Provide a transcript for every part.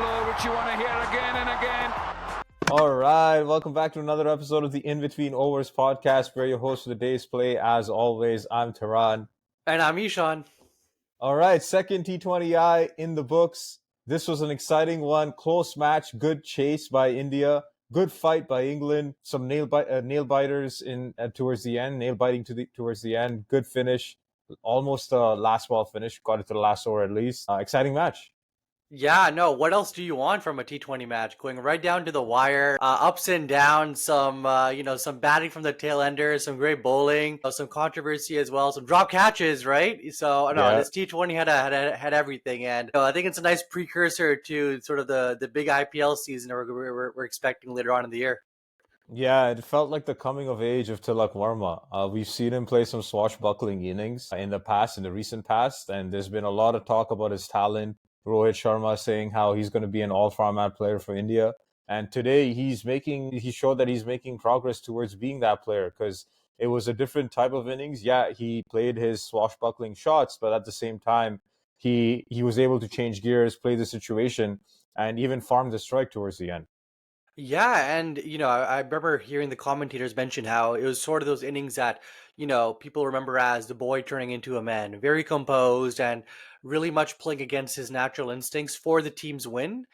floor, which you want to hear again and again. All right, welcome back to another episode of the In Between Overs podcast, where your host for the day's play, as always, I'm Tehran. And I'm Ishan. All right, second T20I in the books. This was an exciting one, close match, good chase by India, good fight by England, some nail biters in towards the end, nail biting towards the end, good finish, almost a last ball finish, got it to the last over at least. Exciting match. Yeah, no, what else do you want from a T20 match? Going right down to the wire, ups and downs, some batting from the tail ender, some great bowling, some controversy as well, some drop catches, right? So, no, Yeah. this T20 had everything, and I think it's a nice precursor to sort of the big IPL season we're expecting later on in the year. Yeah, it felt like the coming of age of Tilak Varma. We've seen him play some swashbuckling innings in the recent past, and there's been a lot of talk about his talent. Rohit Sharma saying how he's going to be an all-format player for India. And today he showed that he's making progress towards being that player, because it was a different type of innings. Yeah, he played his swashbuckling shots, but at the same time, he was able to change gears, play the situation, and even farm the strike towards the end. Yeah, and I remember hearing the commentators mention how it was sort of those innings that people remember as the boy turning into a man, very composed and really much playing against his natural instincts for the team's win.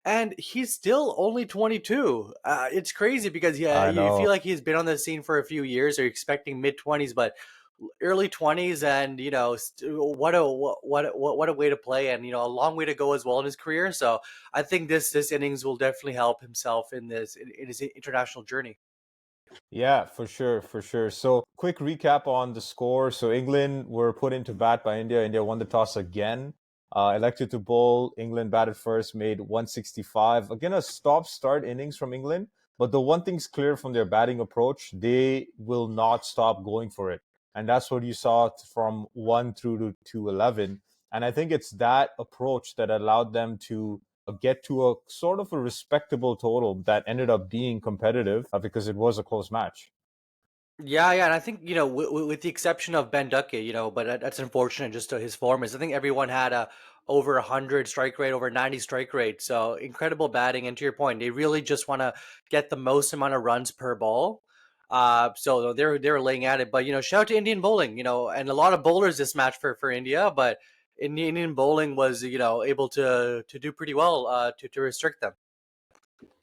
And he's still only 22. It's crazy because I you feel know. like he's been on the scene for a few years, or you're expecting mid 20s, but early 20s, and what a way to play, and a long way to go as well in his career. So I think this innings will definitely help himself in his international journey. Yeah, for sure, for sure. So, quick recap on the score. So, England were put into bat by India. India won the toss again. Elected to bowl. England batted first, made 165. Again, a stop-start innings from England. But the one thing's clear from their batting approach, they will not stop going for it. And that's what you saw from 1 through to 11. And I think it's that approach that allowed them to get to a sort of a respectable total that ended up being competitive because it was a close match. Yeah, and I think with the exception of Ben Duckett, but that's unfortunate just to his form is. I think everyone had a over 100 strike rate, over 90 strike rate. So incredible batting. And to your point, they really just want to get the most amount of runs per ball. So they're laying at it. But shout out to Indian bowling. And a lot of bowlers this match for India, but Indian bowling was able to do pretty well to restrict them.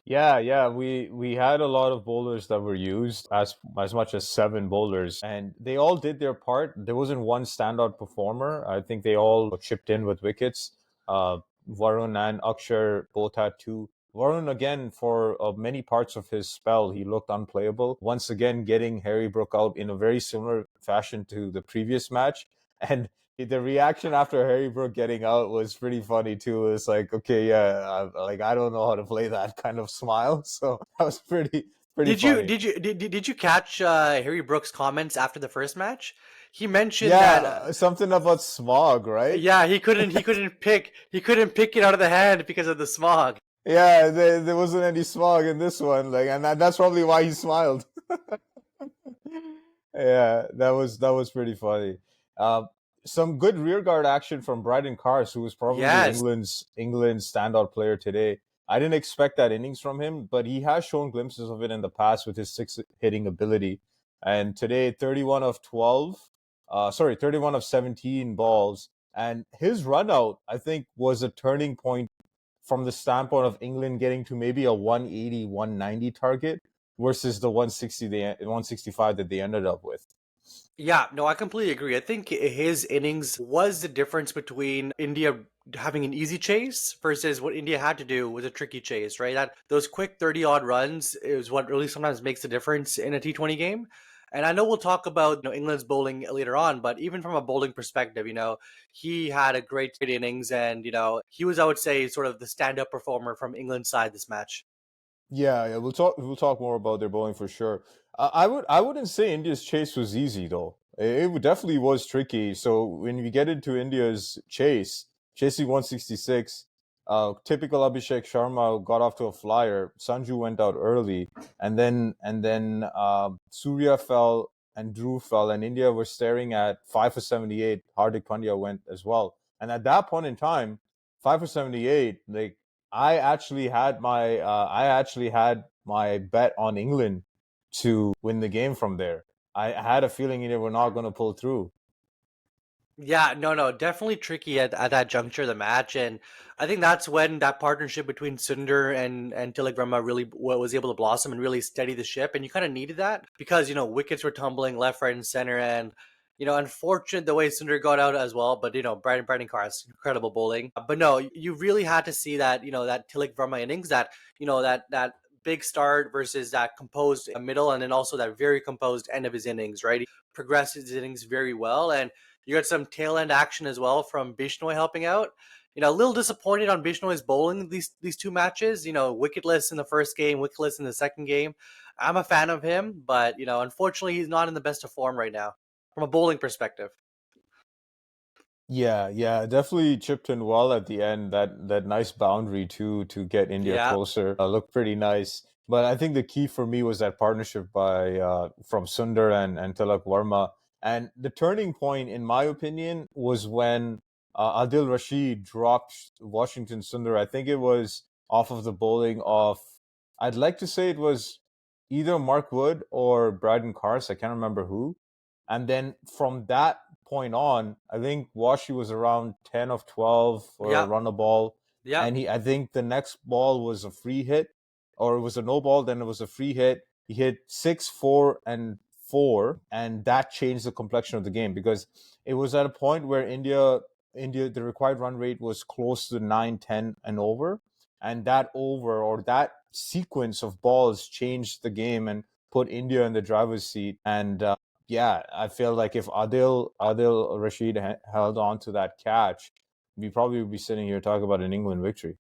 Yeah, we had a lot of bowlers that were used, as much as 7 bowlers, and they all did their part. There wasn't one standout performer. I think they all chipped in with wickets. Uh, Varun and Akshar both had 2. Varun, again, for many parts of his spell, he looked unplayable. Once again, getting Harry Brook out in a very similar fashion to the previous match. And the reaction after Harry Brook getting out was pretty funny too. It's like, okay, yeah, I don't know how to play that kind of smile. So that was pretty Did you funny. did you catch Harry Brooks' comments after the first match? He mentioned that Yeah, something about smog, right? yeah, he couldn't pick it out of the hand because of the smog. Yeah, there wasn't any smog in this one, and that's probably why he smiled. Yeah, that was pretty funny. Um, some good rearguard action from Brydon Carse, who was probably Yes. England's standout player today. I didn't expect that innings from him, but he has shown glimpses of it in the past with his 6 hitting ability. And today, 31 of 12, 31 of 17 balls, and his run out, I think, was a turning point from the standpoint of England getting to maybe a 180, 190 target versus the 165 that they ended up with. Yeah, no, I completely agree. I think his innings was the difference between India having an easy chase versus what India had to do was a tricky chase, right? That those quick 30 odd runs is what really sometimes makes the difference in a T20 game. And I know we'll talk about England's bowling later on, but even from a bowling perspective, he had a great innings, and he was, I would say, sort of the stand-up performer from England's side this match. Yeah, we'll talk more about their bowling for sure. I wouldn't say India's chase was easy though. It definitely was tricky. So when we get into India's chasing 166, typical Abhishek Sharma got off to a flyer. Sanju went out early, and then Surya fell and Dhruv fell, and India were staring at 5 for 78. Hardik Pandya went as well, and at that point in time, 5 for 78, like I actually had my bet on England to win the game from there. I had a feeling they were not going to pull through. Yeah, no, definitely tricky at that juncture of the match, and I think that's when that partnership between Sundar and Tilak Varma really was able to blossom and really steady the ship, and you kind of needed that because wickets were tumbling left, right, and center, and unfortunate the way Sundar got out as well, but Brydon Carse, incredible bowling, but no, you really had to see that that Tilak Varma innings, that that big start versus that composed middle, and then also that very composed end of his innings, right? He progressed his innings very well, and you got some tail end action as well from Bishnoi helping out. A little disappointed on Bishnoi's bowling these two matches. Wicketless in the first game, wicketless in the second game. I'm a fan of him, but unfortunately, he's not in the best of form right now from a bowling perspective. Yeah, yeah, definitely chipped in well at the end. That nice boundary too to get India Yeah, closer looked pretty nice. But I think the key for me was that partnership by from Sundar and Tilak Varma. And the turning point, in my opinion, was when Adil Rashid dropped Washington Sundar. I think it was off of the bowling of, I'd like to say it was either Mark Wood or Brydon Carse. I can't remember who. And then from that point on, I think Washi was around 10 of 12 for a yeah, run a ball. yeah. And I think the next ball was a free hit, or it was a no ball, then it was a free hit. He hit 6, 4, and 4, and that changed the complexion of the game because it was at a point where India, the required run rate was close to 9, 10, and over. And that over or that sequence of balls changed the game and put India in the driver's seat. And yeah, I feel like if Adil Rashid held on to that catch, we probably would be sitting here talking about an England victory.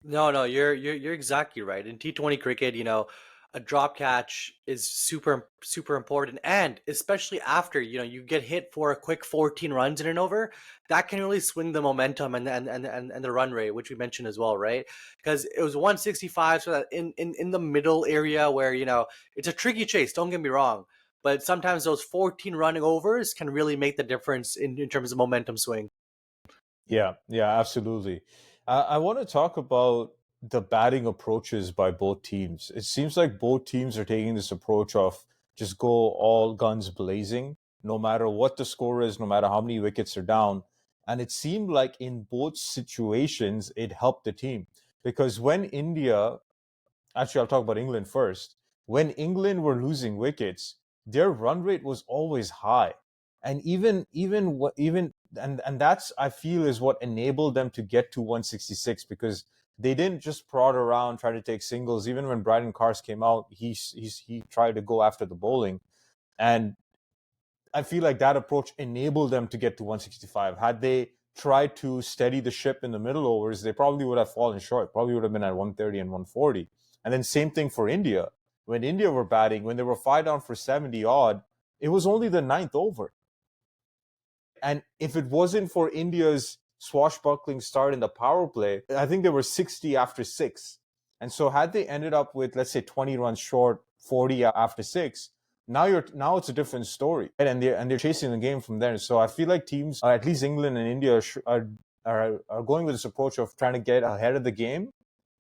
No, you're exactly right. In T20 cricket, a drop catch is super important, and especially after you get hit for a quick 14 runs in an over, that can really swing the momentum and the run rate, which we mentioned as well, right? Because it was 165, so that in the middle area where it's a tricky chase. Don't get me wrong, but sometimes those 14 running overs can really make the difference in terms of momentum swing. Yeah, yeah, absolutely. I want to talk about the batting approaches by both teams. It seems like both teams are taking this approach of just go all guns blazing, no matter what the score is, no matter how many wickets are down. And it seemed like in both situations, it helped the team. Because when India actually, I'll talk about England first. When England were losing wickets, their run rate was always high, and and that's I feel is what enabled them to get to 166 because they didn't just prod around try to take singles. Even when Brydon Carse came out, he tried to go after the bowling, and I feel like that approach enabled them to get to 165. Had they tried to steady the ship in the middle overs, they probably would have fallen short. Probably would have been at 130 and 140. And then same thing for India. When India were batting, when they were 5 down for 70 odd, it was only the ninth over. And if it wasn't for India's swashbuckling start in the power play, I think they were 60 after 6. And so had they ended up with, let's say, 20 runs short, 40 after 6, now it's a different story. And they're chasing the game from there. So I feel like teams, at least England and India, are going with this approach of trying to get ahead of the game,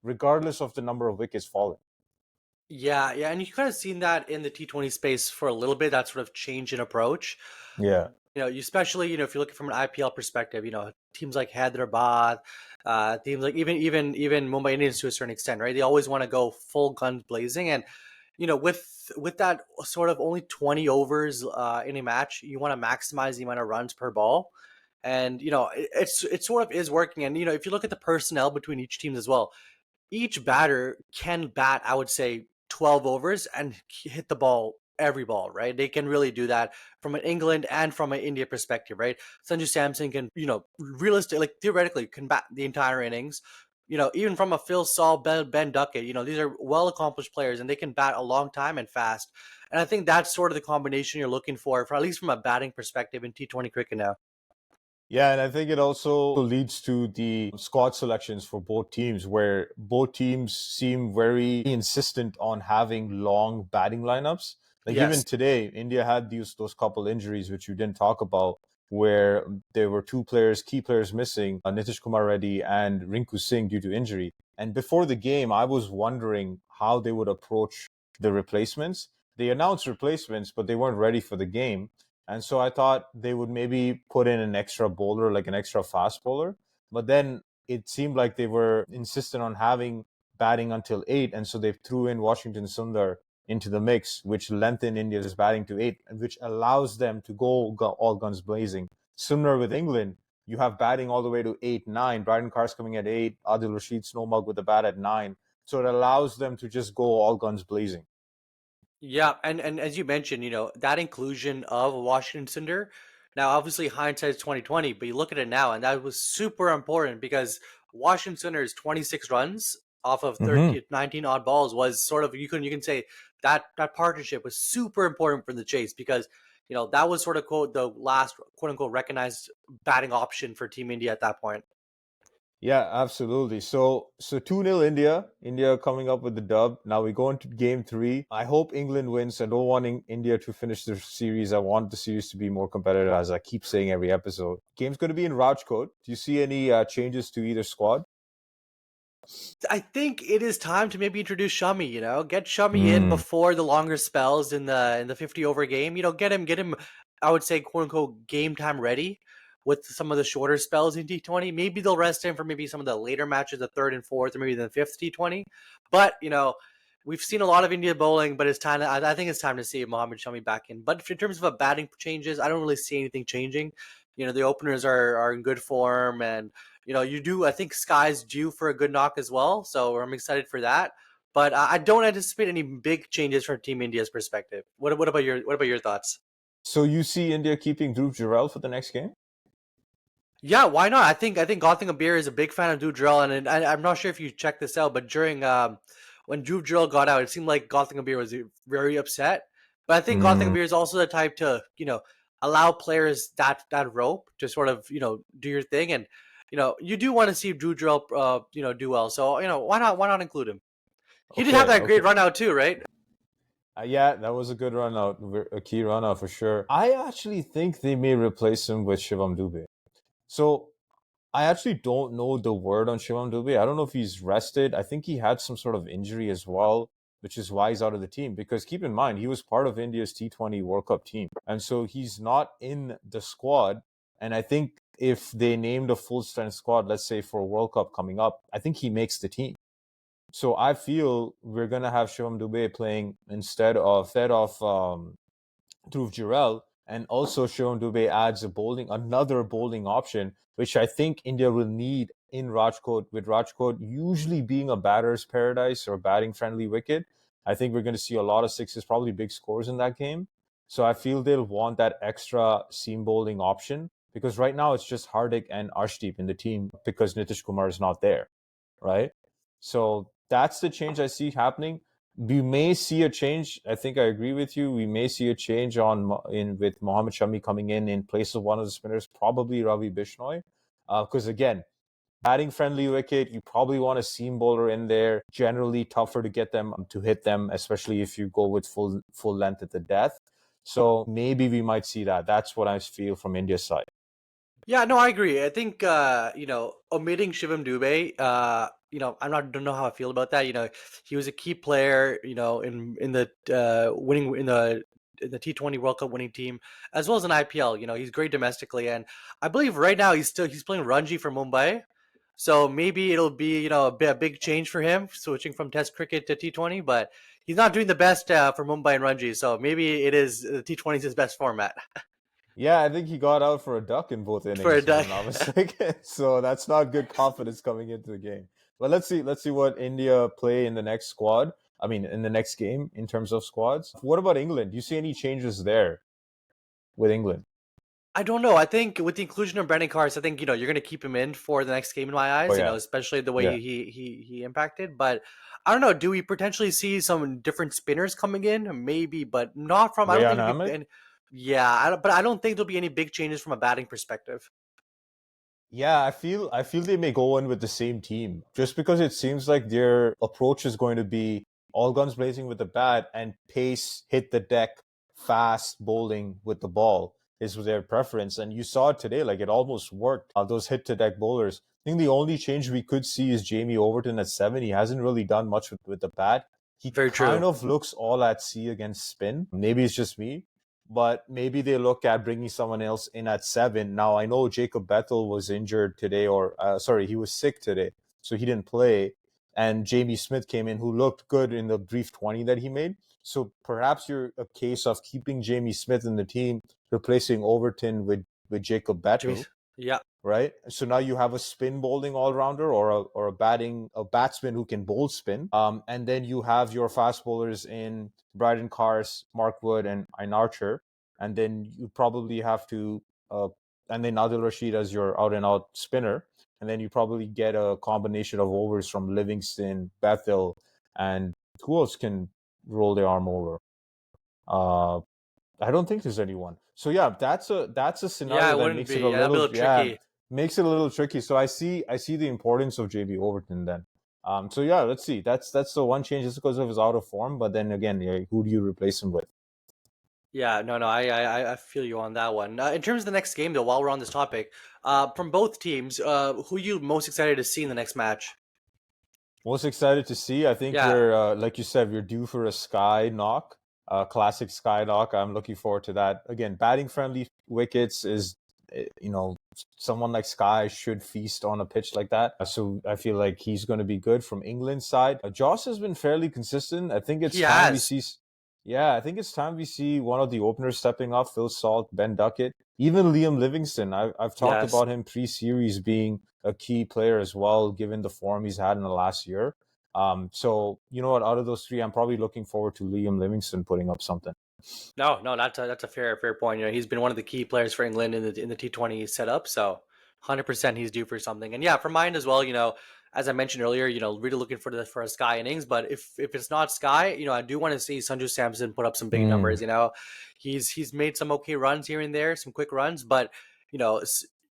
regardless of the number of wickets falling. Yeah, and you kind of seen that in the T20 space for a little bit. That sort of change in approach. Yeah. You especially if you're looking from an IPL perspective, teams like Hyderabad, teams like even Mumbai Indians to a certain extent, right? They always want to go full guns blazing, and with that sort of only 20 overs in a match, you want to maximize the amount of runs per ball, and it sort of is working. And if you look at the personnel between each team as well, each batter can bat, I would say, 12 overs and hit the ball every ball, right? They can really do that from an England and from an India perspective, right? Sanju Samson can, realistically, like theoretically, can bat the entire innings. Even from a Phil Saul, Ben Duckett, these are well accomplished players and they can bat a long time and fast. And I think that's sort of the combination you're looking for at least from a batting perspective in T20 cricket now. Yeah, and I think it also leads to the squad selections for both teams, where both teams seem very insistent on having long batting lineups. Like even Yes. today, India had those couple injuries, which you didn't talk about. where there were two players, key players missing, Nitish Kumar Reddy and Rinku Singh due to injury. And before the game, I was wondering how they would approach the replacements. They announced replacements, but they weren't ready for the game. And so I thought they would maybe put in an extra bowler, like an extra fast bowler. But then it seemed like they were insistent on having batting until 8. And so they threw in Washington Sundar into the mix, which lengthened India's batting to 8, which allows them to go all guns blazing. Similar with England, you have batting all the way to 8, 9. Brydon Carse coming at 8, Adil Rashid Snowmug with the bat at 9. So it allows them to just go all guns blazing. Yeah, and as you mentioned, that inclusion of Washington Sundar. Now, obviously, hindsight is 2020, but you look at it now, and that was super important because Washington Sundar's 26 runs off of 30, 19 odd balls was sort of you can say that partnership was super important for the chase because that was sort of quote the last quote unquote recognized batting option for Team India at that point. Yeah, absolutely. So 2-0 India. India coming up with the dub. Now we go into game 3. I hope England wins. I don't want India to finish the series. I want the series to be more competitive, as I keep saying every episode. Game's going to be in Rajkot. Do you see any changes to either squad? I think it is time to maybe introduce Shami. Get Shami in before the longer spells in the 50 over game. Get him. I would say quote unquote game time ready with some of the shorter spells in T20. Maybe they'll rest him for maybe some of the later matches, the third and fourth, or maybe the fifth T20. But we've seen a lot of India bowling, but it's time. I think it's time to see Mohammad Shami back in. But in terms of batting changes, I don't really see anything changing. The openers are in good form and. You do. I think Sky's due for a good knock as well, so I'm excited for that. But I don't anticipate any big changes from Team India's perspective. What about your thoughts? So you see India keeping Dhruv Jurel for the next game? Yeah, why not? I think Gautam Gambhir is a big fan of Dhruv Jurel, and I'm not sure if you checked this out, but during when Dhruv Jurel got out, it seemed like Gautam Gambhir was very upset. But I think Gautam Gambhir is also the type to allow players that rope to sort of do your thing and. You do want to see Dhruv Jurel, do well. So, why not include him? He did have that great run out too, right? Yeah, that was a good run out, a key run out for sure. I actually think they may replace him with Shivam Dube. So I actually don't know the word on Shivam Dube. I don't know if he's rested. I think he had some sort of injury as well, which is why he's out of the team. Because keep in mind, he was part of India's T20 World Cup team. And so he's not in the squad. And I think if they named a full strength squad, let's say for World Cup coming up, I think he makes the team. So I feel we're going to have Shivam Dube playing instead of Dhruv Jurel. And also Shivam Dube adds another bowling option, which I think India will need in Rajkot, with Rajkot usually being a batter's paradise or batting friendly wicket. I think we're going to see a lot of sixes, probably big scores in that game. So I feel they'll want that extra seam bowling option because right now it's just Hardik and Arshdeep in the team because Nitish Kumar is not there, right? So that's the change I see happening. We may see a change. I think I agree with you. We may see a change with Mohammad Shami coming in place of one of the spinners, probably Ravi Bishnoi. Because again, batting friendly wicket, you probably want a seam bowler in there. Generally tougher to get them to hit them, especially if you go with full length at the death. So maybe we might see that. That's what I feel from India's side. Yeah, no, I agree. I think omitting Shivam Dube, don't know how I feel about that. He was a key player, in the winning in the T20 World Cup winning team as well as an IPL. He's great domestically, and I believe right now he's playing Ranji for Mumbai. So maybe it'll be a big change for him switching from Test cricket to T20, but he's not doing the best for Mumbai and Ranji. So maybe it is T20 is his best format. Yeah, I think he got out for a duck in both innings, For a if I'm duck. not mistaken. So that's not good confidence coming into the game. But let's see what India play in the next squad. I mean, in the next game in terms of squads. What about England? Do you see any changes there with England? I don't know. I think with the inclusion of Brandon Carse, I think you're going to keep him in for the next game in my Oh eyes. yeah, Especially the way yeah. he impacted. But I don't know. Do we potentially see some different spinners coming in? Maybe, but not from. I don't Rayan think. Ahmed. But I don't think there'll be any big changes from a batting perspective. Yeah, I feel they may go in with the same team just because it seems like their approach is going to be all guns blazing with the bat and pace, hit the deck, fast bowling with the ball. is their preference. And you saw it today, like it almost worked. Those hit to deck bowlers. I think the only change we could see is Jamie Overton at 7. He hasn't really done much with the bat. He Very kind true. of looks all at sea against spin. Maybe it's just me, but maybe they look at bringing someone else in at 7. Now, I know Jacob Bethel was injured today, or he was sick today, so he didn't play. And Jamie Smith came in, who looked good in the brief 20 that he made. So perhaps you're a case of keeping Jamie Smith in the team, replacing Overton with Jacob Bethel. Yeah. Right. So now you have a spin bowling all rounder or a batsman who can bowl spin. And then you have your fast bowlers in Brydon, Carse, Mark Wood, and Ein Archer. And then you probably have to and then Adil Rashid as your out and out spinner. And then you probably get a combination of overs from Livingston, Bethel, and who else can roll their arm over? I don't think there's anyone. So yeah, that's a scenario Yeah, it that wouldn't makes be. it a Yeah, that'd be a little little tricky. makes it a little tricky. So I see the importance of JB Overton then. So yeah, let's see. That's the one change just because of his out of form. But then again, yeah, who do you replace him with? Yeah, no, I feel you on that one. In terms of the next game, though, while we're on this topic, from both teams, who are you most excited to see in the next match? Most excited to see. I think Yeah. we're like you said, we're due for a sky knock, classic sky knock. I'm looking forward to that. Again, batting friendly wickets is, someone like Sky should feast on a pitch like that. So I feel like he's going to be good from England's side. Joss has been fairly consistent. I think it's He time we has. see. Yeah, I think it's time we see one of the openers stepping up. Phil Salt, Ben Duckett, even Liam Livingston. I've talked Yes. about him pre-series being a key player as well, given the form he's had in the last year. So you know what? Out of those three, I'm probably looking forward to Liam Livingston putting up something. No, that's a fair point. You know, he's been one of the key players for England in the T20 setup. So, 100% he's due for something. And yeah, for mine as well. You know, as I mentioned earlier, you know, really looking for a Sky innings. But if it's not Sky, you know, I do want to see Sanju Samson put up some big numbers. You know, he's made some okay runs here and there, some quick runs, but you know.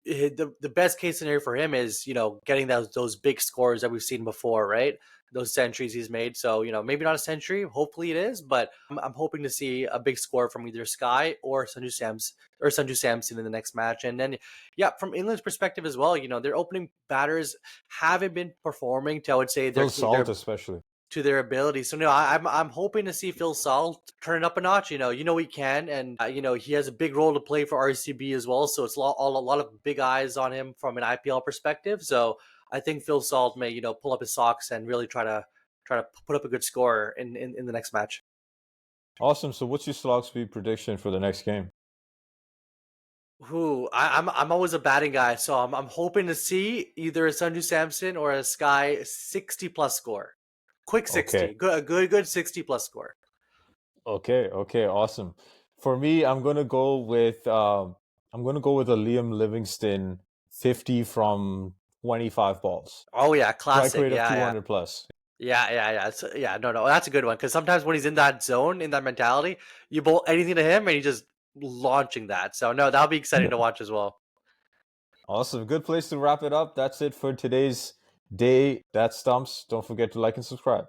The best case scenario for him is, you know, getting those big scores that we've seen before, right? Those centuries he's made. So, you know, maybe not a century. Hopefully it is, but I'm hoping to see a big score from either Sky or Sanju Samson in the next match. And then, yeah, from England's perspective as well, you know, their opening batters haven't been performing to, I would say, Phil Salt especially. to their ability. So no, I'm hoping to see Phil Salt turn it up a notch. You know he can, and you know he has a big role to play for RCB as well. So it's a lot of big eyes on him from an IPL perspective. So I think Phil Salt may, you know, pull up his socks and really try to put up a good score in the next match. Awesome. So what's your slog speed prediction for the next game? I'm always a batting guy, so I'm hoping to see either a Sanju Samson or a Sky 60 plus score. Quick 60. Okay. Good 60 plus score. Okay. Awesome. For me, I'm gonna go with a Liam Livingston 50 from 25 balls. Oh yeah, Strike classic. rate of Yeah, 200 plus. yeah. So, yeah, no, that's a good one because sometimes when he's in that zone, in that mentality, you bowl anything to him and he's just launching that. So no, that'll be exciting to watch as well. Awesome. Good place to wrap it up. That's it for today's day. That stumps. Don't forget to like and subscribe.